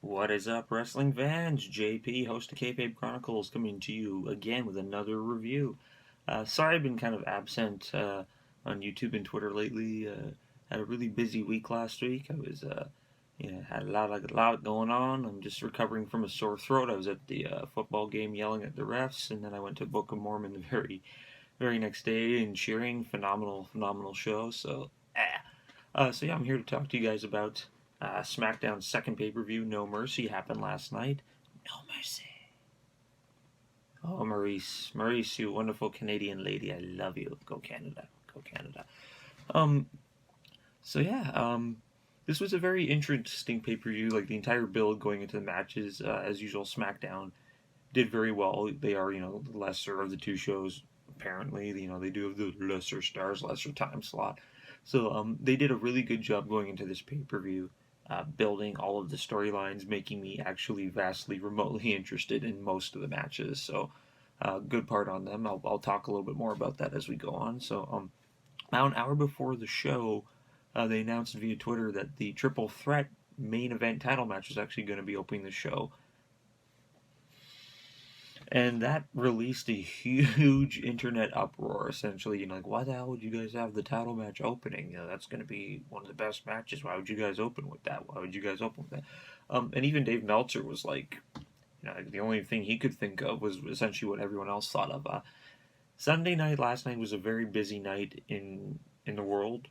What is up, wrestling fans? JP, host of KayFabe Chronicles, coming to you again with another review. Sorry I've been kind of absent on YouTube and Twitter lately. Had a really busy week last week. I was, had a lot going on. I'm just recovering from a sore throat. I was at the football game yelling at the refs, and then I went to Book of Mormon the very next day and cheering. Phenomenal show. So yeah, I'm here to talk to you guys about SmackDown's second pay-per-view, No Mercy, happened last night. No Mercy. Oh, Maurice, you wonderful Canadian lady, I love you. Go Canada. Um, this was a very interesting pay-per-view. Like the entire build going into the matches, as usual, SmackDown did very well. They are, the lesser of the two shows. Apparently, they do have the lesser stars, lesser time slot. So they did a really good job going into this pay-per-view. Building all of the storylines, making me actually vastly remotely interested in most of the matches. So, good part on them. I'll talk a little bit more about that as we go on. So, about an hour before the show, they announced via Twitter that the Triple Threat main event title match was actually going to be opening the show. And that released a huge internet uproar, essentially. Like, why the hell would you guys have the title match opening? That's going to be one of the best matches. Why would you guys open with that? And even Dave Meltzer was like, the only thing he could think of was essentially what everyone else thought of. Sunday night, last night, was a very busy night in the world.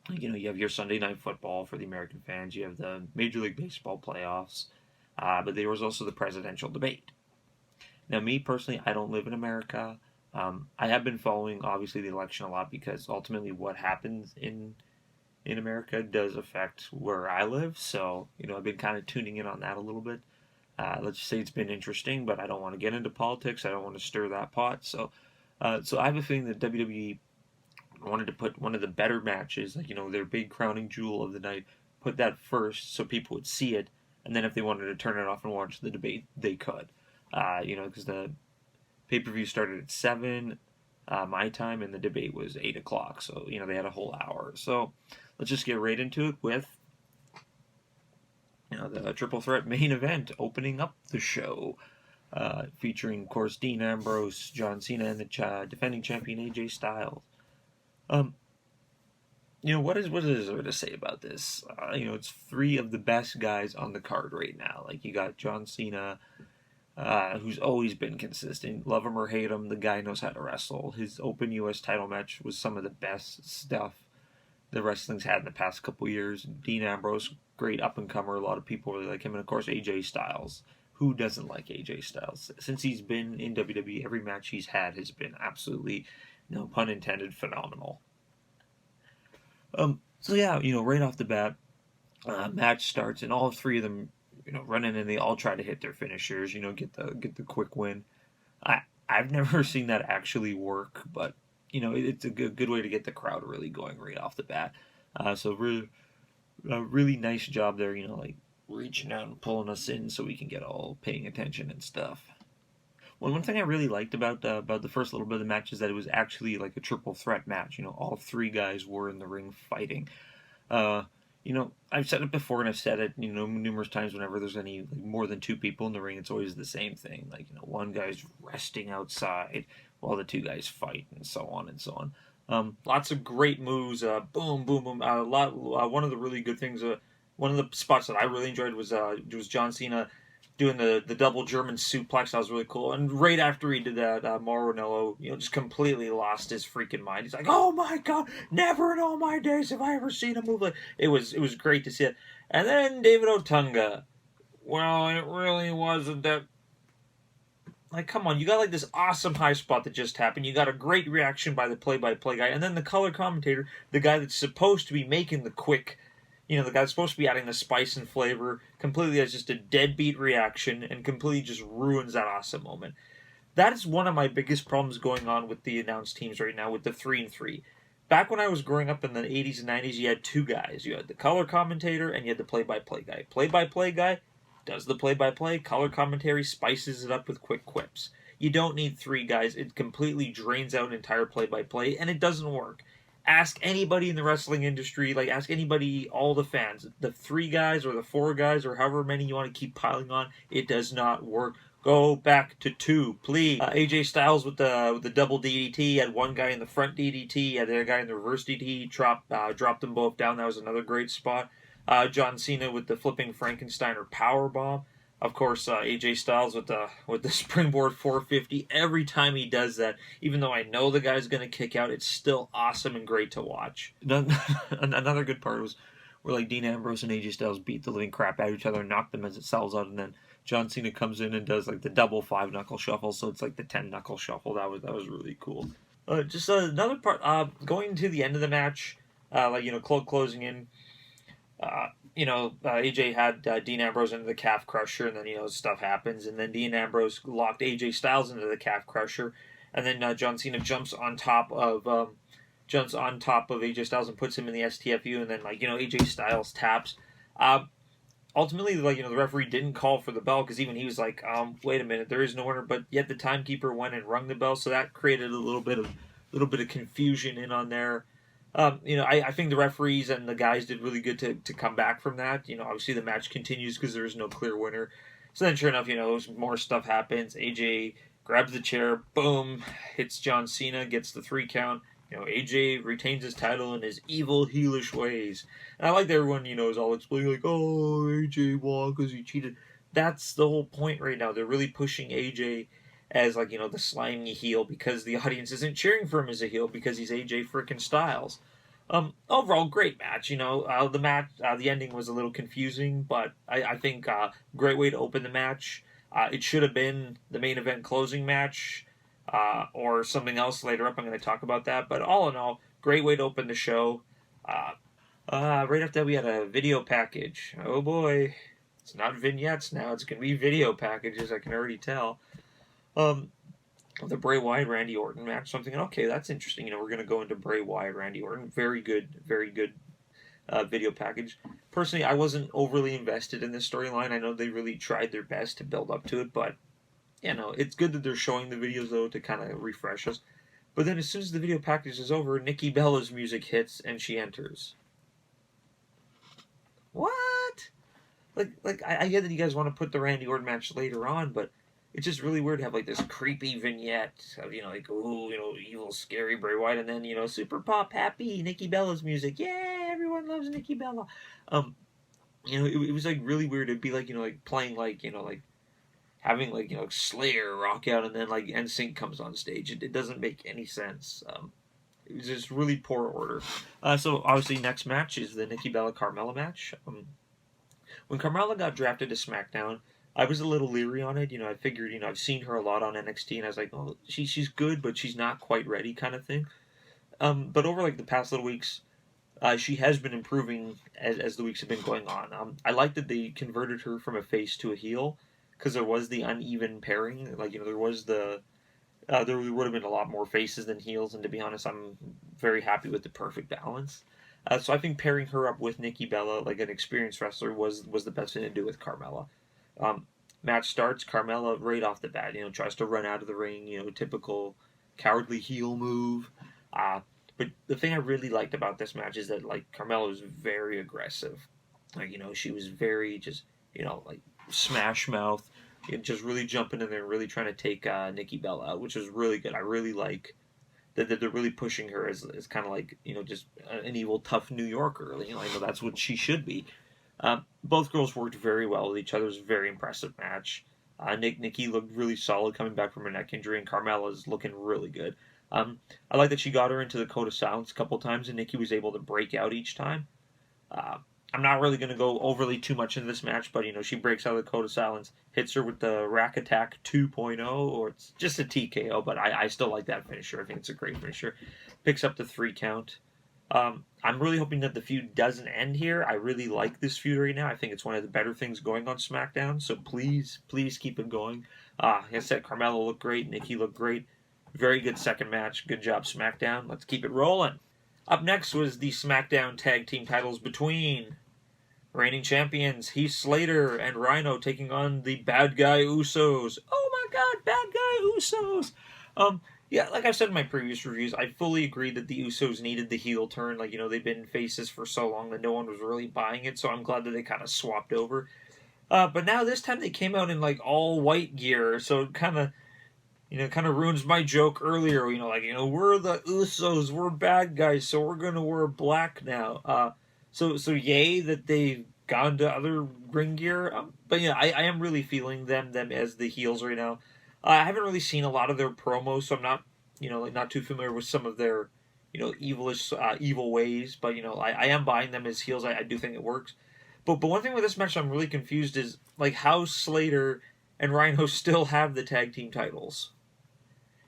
You have your Sunday Night Football for the American fans. You have the Major League Baseball playoffs. But there was also the presidential debate. Now, me personally, I don't live in America. I have been following, obviously, the election a lot because ultimately what happens in America does affect where I live. So, I've been kind of tuning in on that a little bit. Let's just say it's been interesting, but I don't want to get into politics. I don't want to stir that pot. So I have a feeling that WWE wanted to put one of the better matches, like, their big crowning jewel of the night, put that first so people would see it. And then if they wanted to turn it off and watch the debate, they could. Because the pay-per-view started at 7 my time, and the debate was 8 o'clock. So, they had a whole hour. So, let's just get right into it with, the Triple Threat main event opening up the show. Featuring, of course, Dean Ambrose, John Cena, and the defending champion AJ Styles. What is there to say about this? It's three of the best guys on the card right now. Like, you got John Cena, who's always been consistent. Love him or hate him, the guy knows how to wrestle. His Open U.S. title match was some of the best stuff the wrestling's had in the past couple years. Dean Ambrose, great up-and-comer. A lot of people really like him. And, of course, AJ Styles. Who doesn't like AJ Styles? Since he's been in WWE, every match he's had has been absolutely, no pun intended, phenomenal. Right off the bat, match starts, and all three of them running, and they all try to hit their finishers, get the quick win. I've never seen that actually work, but it's a good way to get the crowd really going right off the bat. Really nice job there, like reaching out and pulling us in so we can get all paying attention and stuff. One thing I really liked about the first little bit of the match is that it was actually like a triple threat match. All three guys were in the ring fighting. I've said it before, and I've said it, numerous times. Whenever there's any more than two people in the ring, it's always the same thing. Like, one guy's resting outside while the two guys fight, and so on and so on. Lots of great moves. Boom, boom, boom. One of the really good things. One of the spots that I really enjoyed was John Cena doing the double German suplex. That was really cool. And right after he did that, Mauro Ranallo, just completely lost his freaking mind. He's like, "Oh my god, never in all my days have I ever seen a move like." It was great to see it. And then David Otunga. Well, it really wasn't that. Like, come on, you got like this awesome high spot that just happened. You got a great reaction by the play-by-play guy, and then the color commentator, the guy that's supposed to be making the quick. The guy's supposed to be adding the spice and flavor, completely has just a deadbeat reaction and completely just ruins that awesome moment. That is one of my biggest problems going on with the announced teams right now with the 3-3. Back when I was growing up in the 80s and 90s, you had two guys. You had the color commentator and you had the play-by-play guy. Play-by-play guy does the play-by-play. Color commentary spices it up with quick quips. You don't need three guys. It completely drains out an entire play-by-play, and it doesn't work. ask anybody in the wrestling industry, like ask anybody, all the fans, the 3 guys or the 4 guys or however many you want to keep piling on, it does not work. Go back to 2, please. AJ Styles with the double DDT, had one guy in the front DDT, had the other guy in the reverse DDT, dropped them both down. That was another great spot. John Cena with the flipping Frankensteiner powerbomb. Of course, AJ Styles with the springboard 450. Every time he does that, even though I know the guy's going to kick out, it's still awesome and great to watch. Another good part was where like Dean Ambrose and AJ Styles beat the living crap out of each other, knocked them as it sells out, and then John Cena comes in and does like the double 5 knuckle shuffle, so it's like the 10 knuckle shuffle. That was really cool. Just another part, going to the end of the match, closing in. AJ had Dean Ambrose into the calf crusher, and then, stuff happens, and then Dean Ambrose locked AJ Styles into the calf crusher, and then John Cena jumps on top of AJ Styles and puts him in the STFU, and then, AJ Styles taps. Ultimately, the referee didn't call for the bell, because even he was like, wait a minute, there is no winner, but yet the timekeeper went and rung the bell, so that created a little bit of confusion in on there. I think the referees and the guys did really good to come back from that. Obviously the match continues because there is no clear winner. So then sure enough, more stuff happens. AJ grabs the chair, boom, hits John Cena, gets the 3 count. AJ retains his title in his evil, heelish ways. And I like that everyone, is all explaining like, oh, AJ won because he cheated. That's the whole point right now. They're really pushing AJ as the slimy heel because the audience isn't cheering for him as a heel because he's AJ frickin' Styles. Overall, great match. The ending was a little confusing, but I think great way to open the match. It should have been the main event closing match or something else later up. I'm going to talk about that, but all in all, great way to open the show. Right after that, we had a video package. Oh boy, it's not vignettes now. It's going to be video packages. I can already tell. The Bray Wyatt Randy Orton match. So I'm thinking, okay, that's interesting. We're going to go into Bray Wyatt Randy Orton. Very good video package. Personally, I wasn't overly invested in this storyline. I know they really tried their best to build up to it, but it's good that they're showing the videos though to kind of refresh us. But then as soon as the video package is over, Nikki Bella's music hits and she enters. What? I get that you guys want to put the Randy Orton match later on, but it's just really weird to have this creepy vignette of evil, scary Bray Wyatt, and then super pop happy Nikki Bella's music. Yeah, everyone loves Nikki Bella. It was really weird. It'd be playing having Slayer rock out, and then NSYNC comes on stage. It doesn't make any sense. It was just really poor order. So obviously next match is the Nikki Bella Carmella match. When Carmella got drafted to SmackDown, I was a little leery on it. I figured, I've seen her a lot on NXT, and I was like, oh, she's good, but she's not quite ready kind of thing. But over, the past little weeks, she has been improving as the weeks have been going on. I like that they converted her from a face to a heel, because there was the uneven pairing. There was there would have been a lot more faces than heels, and to be honest, I'm very happy with the perfect balance. So I think pairing her up with Nikki Bella, an experienced wrestler, was the best thing to do with Carmella. Match starts, Carmella right off the bat, tries to run out of the ring, typical cowardly heel move. But the thing I really liked about this match is that, Carmella was very aggressive. She was very just, smash mouth, just really jumping in there and really trying to take Nikki Bella out, which was really good. I really like that they're really pushing her as kind of just an evil, tough New Yorker. I know that's what she should be. Both girls worked very well with each other. It was a very impressive match. Nikki looked really solid coming back from her neck injury, and Carmella's looking really good. I like that she got her into the code of silence a couple times, and Nikki was able to break out each time. I'm not really going to go overly too much into this match, but she breaks out of the code of silence, hits her with the Rack Attack 2.0, or it's just a TKO, but I still like that finisher. I think it's a great finisher. Picks up the 3 count. I'm really hoping that the feud doesn't end here. I really like this feud right now. I think it's one of the better things going on SmackDown, so please keep it going. Like I said, Carmella looked great, Nikki looked great. Very good second match. Good job, SmackDown. Let's keep it rolling. Up next was the SmackDown Tag Team titles between reigning champions Heath Slater and Rhino taking on the Bad Guy Usos. Oh my God, Bad Guy Usos! Yeah, like I've said in my previous reviews, I fully agree that the Usos needed the heel turn. Like, they've been faces for so long that no one was really buying it, so I'm glad that they kind of swapped over. But now this time they came out in like all white gear, so it kind of ruins my joke earlier. We're the Usos, we're bad guys, so we're gonna wear black now. So yay that they've gone to other ring gear. But yeah, I am really feeling them as the heels right now. I haven't really seen a lot of their promos, so I'm not not too familiar with some of their evil ways. But I am buying them as heels. I do think it works. But one thing with this match I'm really confused is like how Slater and Rhino still have the tag team titles.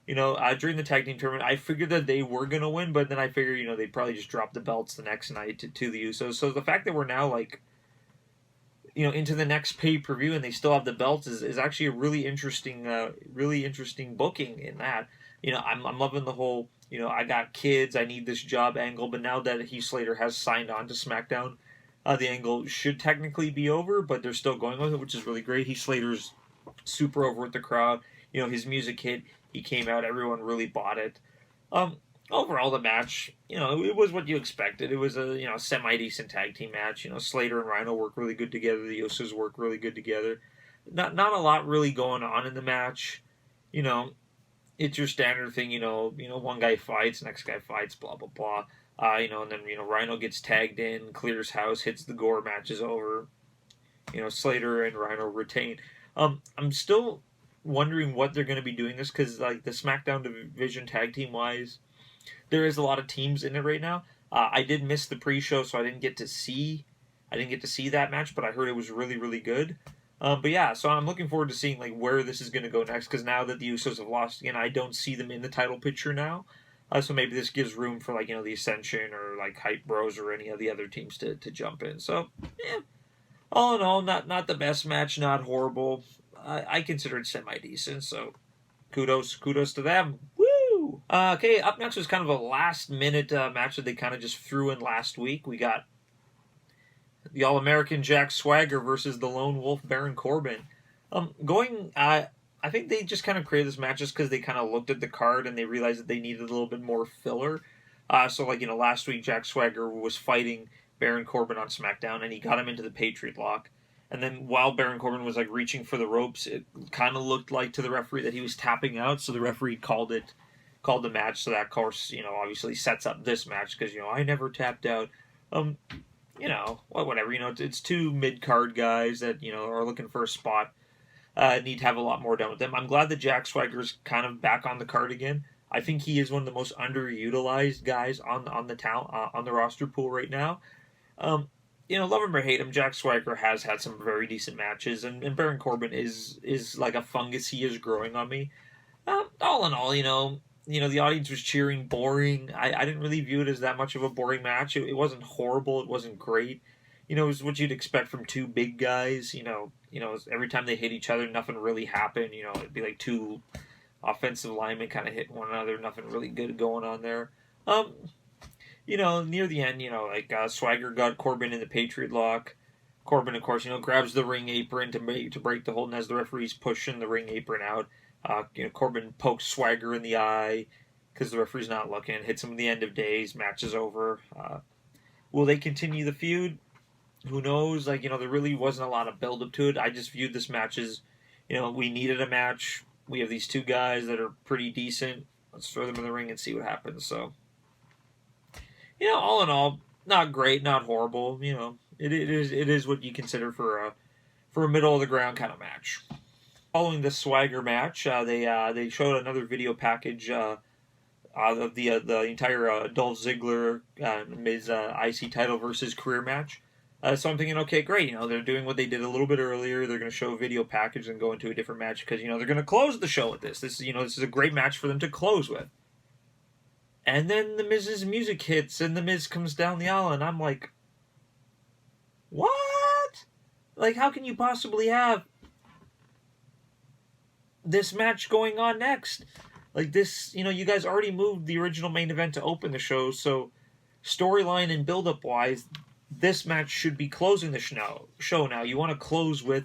During the tag team tournament, I figured that they were gonna win, but then I figured they'd probably just drop the belts the next night to the Usos. So the fact that we're now like into the next pay per view and they still have the belts is actually a really interesting booking in that. I'm loving the whole I got kids, I need this job angle, but now that Heath Slater has signed on to SmackDown, the angle should technically be over, but they're still going with it, which is really great. Heath Slater's super over with the crowd. His music hit. He came out. Everyone really bought it. Overall, the match, it was what you expected. It was a semi decent tag team match. Slater and Rhino work really good together. The Usos work really good together. Not a lot really going on in the match. It's your standard thing. One guy fights, next guy fights, blah blah blah. And then Rhino gets tagged in, clears house, hits the gore, match is over. Slater and Rhino retain. I'm still wondering what they're going to be doing this because like the SmackDown division tag team wise, there is a lot of teams in it right now. I did miss the pre-show, so I didn't get to see that match, but I heard it was really really good. But yeah, so I'm looking forward to seeing like where this is going to go next because now that the Usos have lost again, I don't see them in the title picture now. So maybe this gives room for like the Ascension or like Hype Bros or any of the other teams to jump in. So yeah, all in all, not the best match, not horrible. I consider it semi decent. So kudos to them. Woo! Okay, up next was kind of a last minute match that they kind of just threw in last week. We got the All American Jack Swagger versus the Lone Wolf Baron Corbin. I think they just kind of created this match just because they kind of looked at the card and they realized that they needed a little bit more filler. So like last week Jack Swagger was fighting Baron Corbin on SmackDown and he got him into the Patriot Lock. And then while Baron Corbin was like reaching for the ropes, it kind of looked like to the referee that he was tapping out. So the referee called the match. So that of course obviously sets up this match because I never tapped out. Whatever. It's two mid card guys that are looking for a spot. Need to have a lot more done with them. I'm glad that Jack Swagger's kind of back on the card again. I think he is one of the most underutilized guys on the roster pool right now. Love him or hate him, Jack Swagger has had some very decent matches, and Baron Corbin is like a fungus. He is growing on me. All in all, the audience was cheering. Boring. I didn't really view it as that much of a boring match. It wasn't horrible. It wasn't great. It was what you'd expect from two big guys. Every time they hit each other, nothing really happened. It'd be like two offensive linemen kind of hitting one another. Nothing really good going on there. Near the end, Swagger got Corbin in the Patriot Lock. Corbin, of course, grabs the ring apron to break the hold, and as the referee's pushing the ring apron out, Corbin pokes Swagger in the eye because the referee's not looking, hits him at the end of days, match is over. Will they continue the feud? Who knows? There really wasn't a lot of build up to it. I just viewed this match as, we needed a match. We have these two guys that are pretty decent. Let's throw them in the ring and see what happens. So, all in all, not great, not horrible. It is what you consider for a middle of the ground kind of match. Following the Swagger match, they showed another video package of the entire Dolph Ziggler Miz IC title versus career match. So I'm thinking, okay, great. They're doing what they did a little bit earlier. They're going to show a video package and go into a different match because they're going to close the show with this. This is a great match for them to close with. And then the Miz's music hits and the Miz comes down the aisle and I'm like, what? Like, how can you possibly have this match going on next? Like this, you guys already moved the original main event to open the show, so storyline and build-up wise, this match should be closing the show now. You want to close with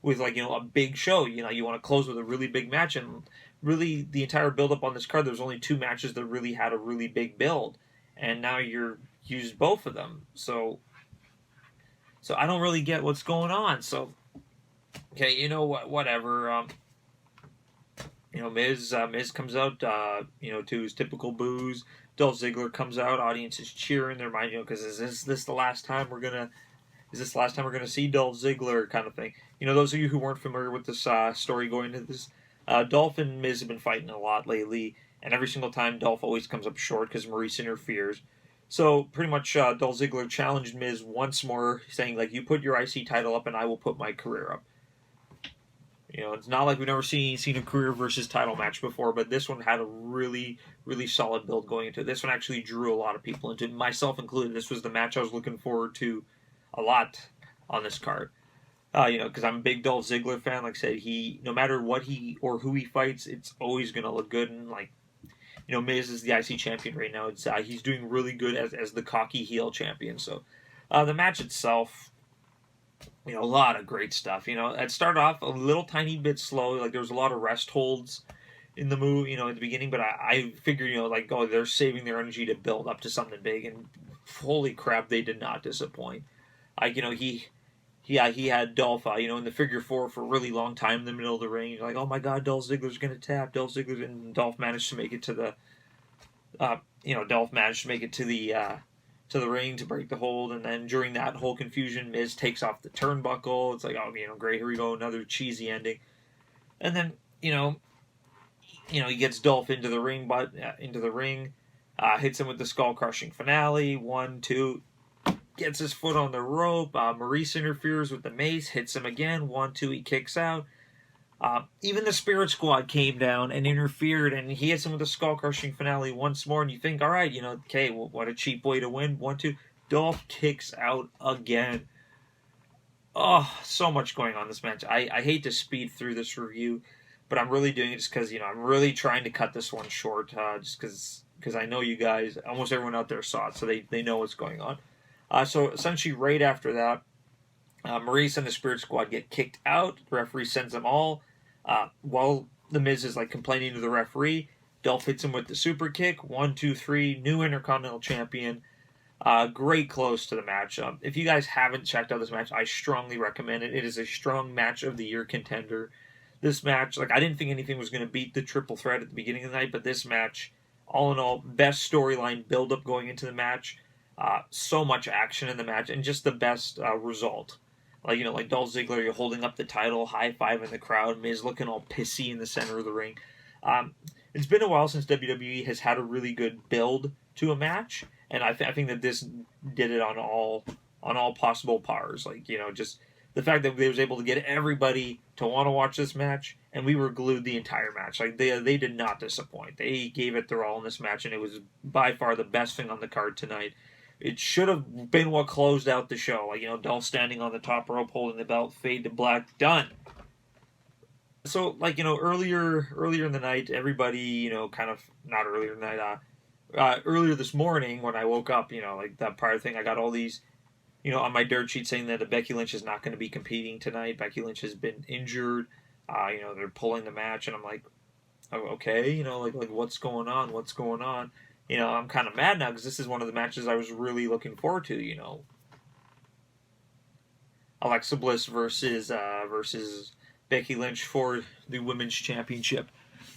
like, a big show. You want to close with a really big match, and really the entire build up on this card, there's only 2 matches that really had a really big build, and now you're used both of them. So I don't really get what's going on. So okay, you know what? Whatever. Miz comes out, to his typical boos. Dolph Ziggler comes out, audience is cheering. They're mind, because is this the last time we're gonna? Is this the last time we're gonna see Dolph Ziggler, kind of thing? Those of you who weren't familiar with this story going into this, Dolph and Miz have been fighting a lot lately, and every single time Dolph always comes up short because Maurice interferes. So pretty much, Dolph Ziggler challenged Miz once more, saying like, "You put your IC title up, and I will put my career up." It's not like we've never seen a career versus title match before, but this one had a really, really solid build going into it. This one actually drew a lot of people into it, myself included. This was the match I was looking forward to a lot on this card. Because I'm a big Dolph Ziggler fan. Like I said, no matter what he or who he fights, it's always going to look good. And Miz is the IC champion right now. It's he's doing really good as the cocky heel champion. So the match itself, a lot of great stuff. It started off a little tiny bit slow. Like there was a lot of rest holds in the move, at the beginning. But I figured, they're saving their energy to build up to something big. And holy crap, they did not disappoint. He had Dolph, in the figure 4 for a really long time in the middle of the ring. You're like, oh my God, Dolph Ziggler's gonna tap. And Dolph managed to make it to the, to the ring to break the hold, and then during that whole confusion, Miz takes off the turnbuckle. It's like, oh, great, here we go, another cheesy ending. And then, he gets Dolph into the ring, hits him with the skull crushing finale. 1, 2, gets his foot on the rope. Maurice interferes with the mace, hits him again. 1, 2, he kicks out. Even the Spirit Squad came down and interfered, and he hits him with a skull-crushing finale once more, and you think, all right, okay, well, what a cheap way to win. 1, 2, Dolph kicks out again. Oh, so much going on in this match. I hate to speed through this review, but I'm really doing it just because, I'm really trying to cut this one short, just because I know you guys, almost everyone out there saw it, so they know what's going on. So essentially right after that, Maurice and the Spirit Squad get kicked out. The referee sends them all. While the Miz is complaining to the referee, Dolph hits him with the super kick. 1, 2, 3, new Intercontinental Champion. Great close to the match. If you guys haven't checked out this match, I strongly recommend it. It is a strong match of the year contender. This match, I didn't think anything was going to beat the triple threat at the beginning of the night, but this match, all in all, best storyline build-up going into the match. So much action in the match, and just the best result. Like Dolph Ziggler, you're holding up the title, high-fiving the crowd, Miz looking all pissy in the center of the ring. It's been a while since WWE has had a really good build to a match, and I think that this did it on all possible powers. Just the fact that they was able to get everybody to want to watch this match, and we were glued the entire match. They did not disappoint. They gave it their all in this match, and it was by far the best thing on the card tonight. It should have been what closed out the show. Dolph standing on the top rope holding the belt, fade to black, done. So, earlier in the night, everybody, kind of, not earlier in the night, earlier this morning when I woke up, that prior thing, I got all these, on my dirt sheet saying that Becky Lynch is not going to be competing tonight. Becky Lynch has been injured. They're pulling the match, and I'm like, oh, okay, what's going on? What's going on? I'm kind of mad now because this is one of the matches I was really looking forward to, Alexa Bliss versus Becky Lynch for the Women's Championship.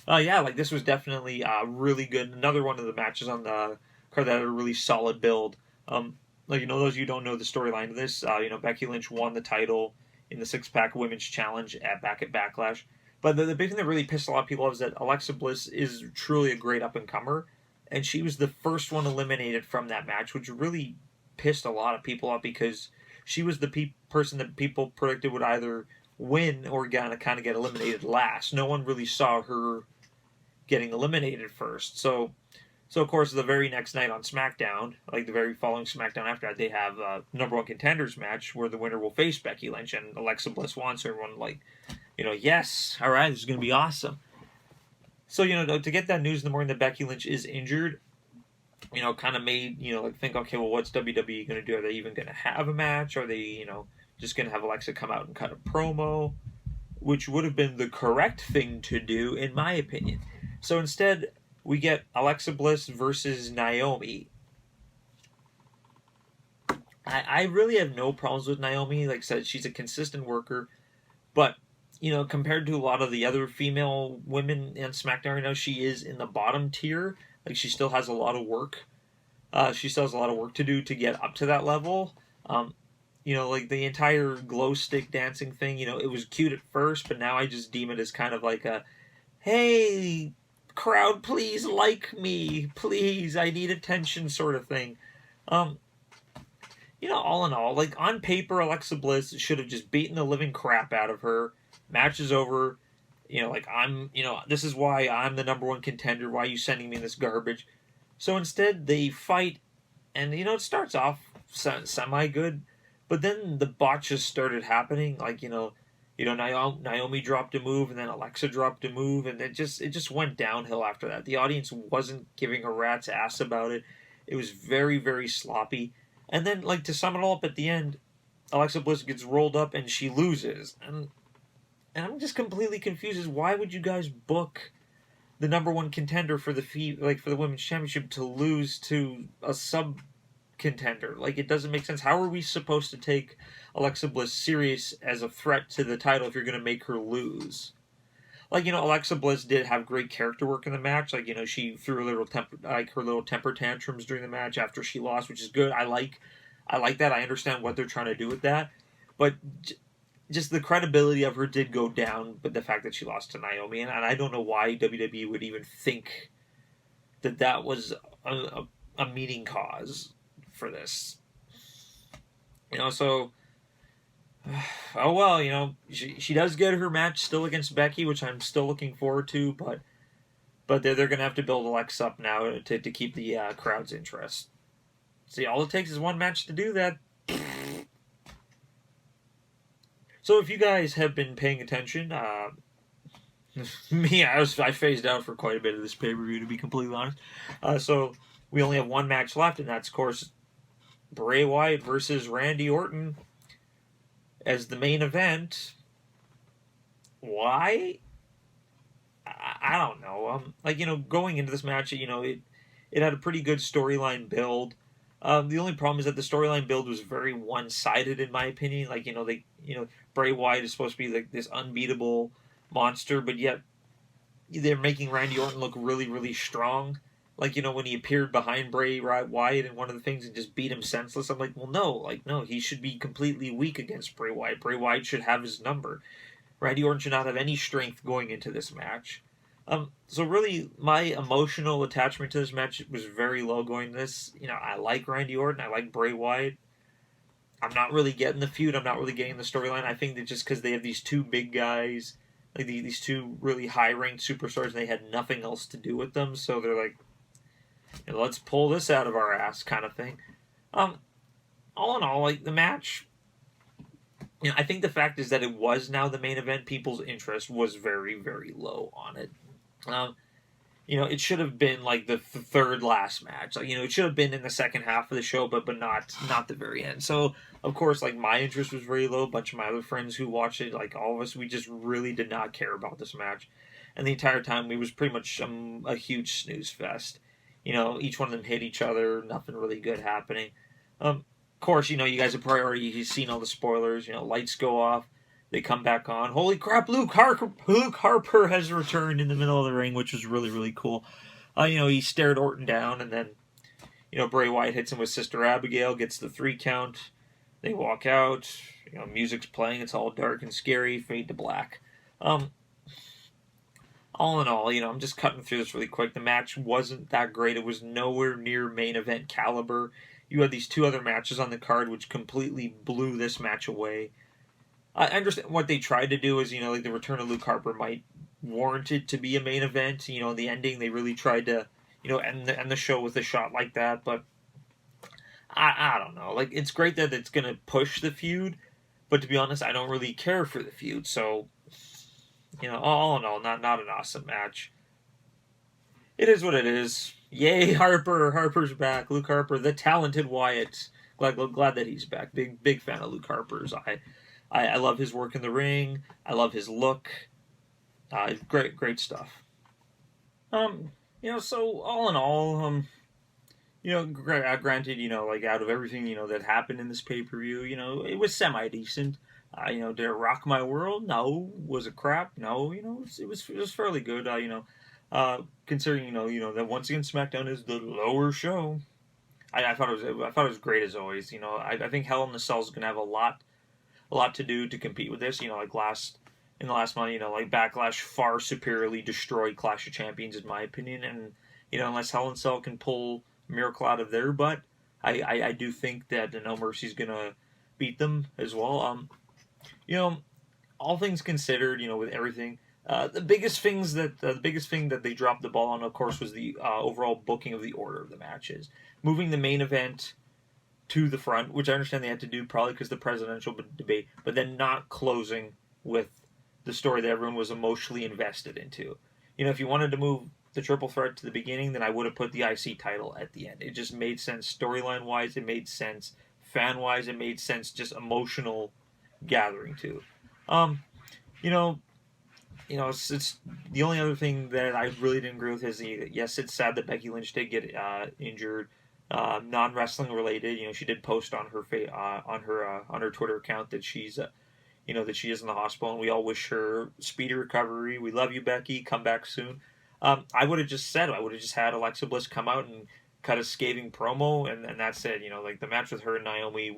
This was definitely really good. Another one of the matches on the card that had a really solid build. Those of you who don't know the storyline of this, Becky Lynch won the title in the six-pack Women's Challenge back at Backlash. But the big thing that really pissed a lot of people off is that Alexa Bliss is truly a great up-and-comer, and she was the first one eliminated from that match, which really pissed a lot of people off because she was the person that people predicted would either win or kind of get eliminated last. No one really saw her getting eliminated first. So of course, the very next night on SmackDown, the very following SmackDown after that, they have a number one contenders match where the winner will face Becky Lynch, and Alexa Bliss wants her. Everyone yes, all right, this is going to be awesome. So, to get that news in the morning that Becky Lynch is injured, kind of made, think, okay, well, what's WWE going to do? Are they even going to have a match? Are they, just going to have Alexa come out and cut a promo? which would have been the correct thing to do, in my opinion. So instead, we get Alexa Bliss versus Naomi. I really have no problems with Naomi. Like I said, she's a consistent worker. But, compared to a lot of the other female women in SmackDown right now, she is in the bottom tier. Like, she still has a lot of work. She still has a lot of work to do to get up to that level. Like the entire glow stick dancing thing, it was cute at first, but now I just deem it as kind of like a, hey, crowd, please like me. Please, I need attention sort of thing. All in all, like on paper, Alexa Bliss should have just beaten the living crap out of her. Match is over. This is why I'm the number one contender. Why are you sending me this garbage? So instead, they fight, and it starts off semi good, but then the botches started happening. Like Naomi dropped a move, and then Alexa dropped a move, and it just went downhill after that. The audience wasn't giving a rat's ass about it. It was very, very sloppy. And then, like, to sum it all up at the end, Alexa Bliss gets rolled up and she loses. And I'm just completely confused as why would you guys book the number one contender for the for the women's championship to lose to a sub contender? Like, it doesn't make sense. How are we supposed to take Alexa Bliss serious as a threat to the title if you're going to make her lose? Like, Alexa Bliss did have great character work in the match. Like, she threw her little temper tantrums during the match after she lost, which is good. I like that. I understand what they're trying to do with that. But just the credibility of her did go down, but the fact that she lost to Naomi, and I don't know why WWE would even think that was a meeting cause for this. So... oh well, she does get her match still against Becky, which I'm still looking forward to, but they're going to have to build Alexa up now to keep the crowd's interest. See, all it takes is one match to do that. So if you guys have been paying attention, me, I phased out for quite a bit of this pay-per-view, to be completely honest. So we only have one match left, and that's, of course, Bray Wyatt versus Randy Orton as the main event. Why? I don't know. Going into this match, it had a pretty good storyline build. The only problem is that the storyline build was very one-sided, in my opinion. Bray Wyatt is supposed to be like this unbeatable monster, but yet they're making Randy Orton look really, really strong. When he appeared behind Bray Wyatt in one of the things and just beat him senseless, I'm like, well, no, he should be completely weak against Bray Wyatt. Bray Wyatt should have his number. Randy Orton should not have any strength going into this match. So really, my emotional attachment to this match was very low going into this. I like Randy Orton, I like Bray Wyatt. I'm not really getting the feud, I'm not really getting the storyline. I think that just because they have these two big guys, like these two really high-ranked superstars, and they had nothing else to do with them, so they're like, let's pull this out of our ass kind of thing. All in all, the match, I think the fact is that it was now the main event, people's interest was very, very low on it. It should have been the third last match. It should have been in the second half of the show, but not the very end. So, of course, my interest was very low. A bunch of my other friends who watched it, all of us, we just really did not care about this match. And the entire time, it was pretty much a huge snooze fest. Each one of them hit each other, nothing really good happening. Of course, you guys have probably already seen all the spoilers. Lights go off, they come back on. Holy crap, Luke Harper has returned in the middle of the ring, which was really, really cool. He stared Orton down, and then, Bray Wyatt hits him with Sister Abigail, gets the 3 count. They walk out, music's playing, it's all dark and scary, fade to black. All in all, I'm just cutting through this really quick. The match wasn't that great. It was nowhere near main event caliber. You had these 2 other matches on the card which completely blew this match away. I understand what they tried to do is, the return of Luke Harper might warrant it to be a main event. In the ending, they really tried to, end the show with a shot like that. But I don't know. It's great that it's going to push the feud. But to be honest, I don't really care for the feud. So... all in all, not an awesome match. It is what it is. Yay, Harper! Harper's back. Luke Harper, the talented Wyatt. Glad that he's back. Big fan of Luke Harper's. I love his work in the ring. I love his look. Great stuff. Um, so all in all, granted, like out of everything, that happened in this pay per view, it was semi decent. Did it rock my world? No. Was it crap? No. It was fairly good. Considering that once again SmackDown is the lower show. I thought it was great as always. I think Hell in the Cell is gonna have a lot to do to compete with this. In the last month, like Backlash far superiorly destroyed Clash of Champions in my opinion, and unless Hell in the Cell can pull a miracle out of their butt, I do think that No Mercy's gonna beat them as well. You know, all things considered, with everything, the biggest thing that they dropped the ball on, of course, was the overall booking of the order of the matches, moving the main event to the front, which I understand they had to do probably because the presidential debate, but then not closing with the story that everyone was emotionally invested into. If you wanted to move the triple threat to the beginning, then I would have put the IC title at the end. It just made sense storyline wise. It made sense fan wise. It made sense just emotional gathering too. Um, you know, it's the only other thing that I really didn't agree with is yes, it's sad that Becky Lynch did get injured, non wrestling related. She did post on her on her Twitter account that she's that she is in the hospital, and we all wish her speedy recovery. We love you, Becky. Come back soon. I would have just said I would have just had Alexa Bliss come out and cut a scathing promo, and that's it. Like the match with her and Naomi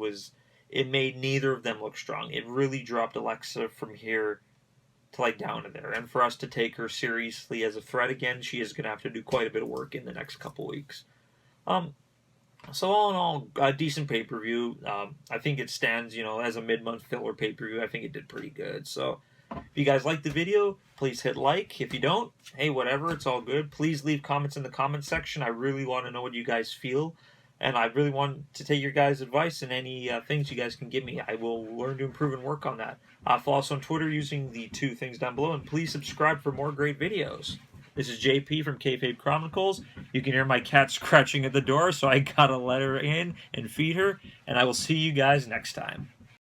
it made neither of them look strong. It really dropped Alexa from here to like down to there. And for us to take her seriously as a threat again, she is going to have to do quite a bit of work in the next couple weeks. So all in all, a decent pay per view. I think it stands, as a mid-month filler pay per view. I think it did pretty good. So if you guys like the video, please hit like. If you don't, hey, whatever, it's all good. Please leave comments in the comment section. I really want to know what you guys feel. And I really want to take your guys' advice and any things you guys can give me. I will learn to improve and work on that. Follow us on Twitter using the 2 things down below. And please subscribe for more great videos. This is JP from KayFabe Chronicles. You can hear my cat scratching at the door, so I gotta let her in and feed her. And I will see you guys next time.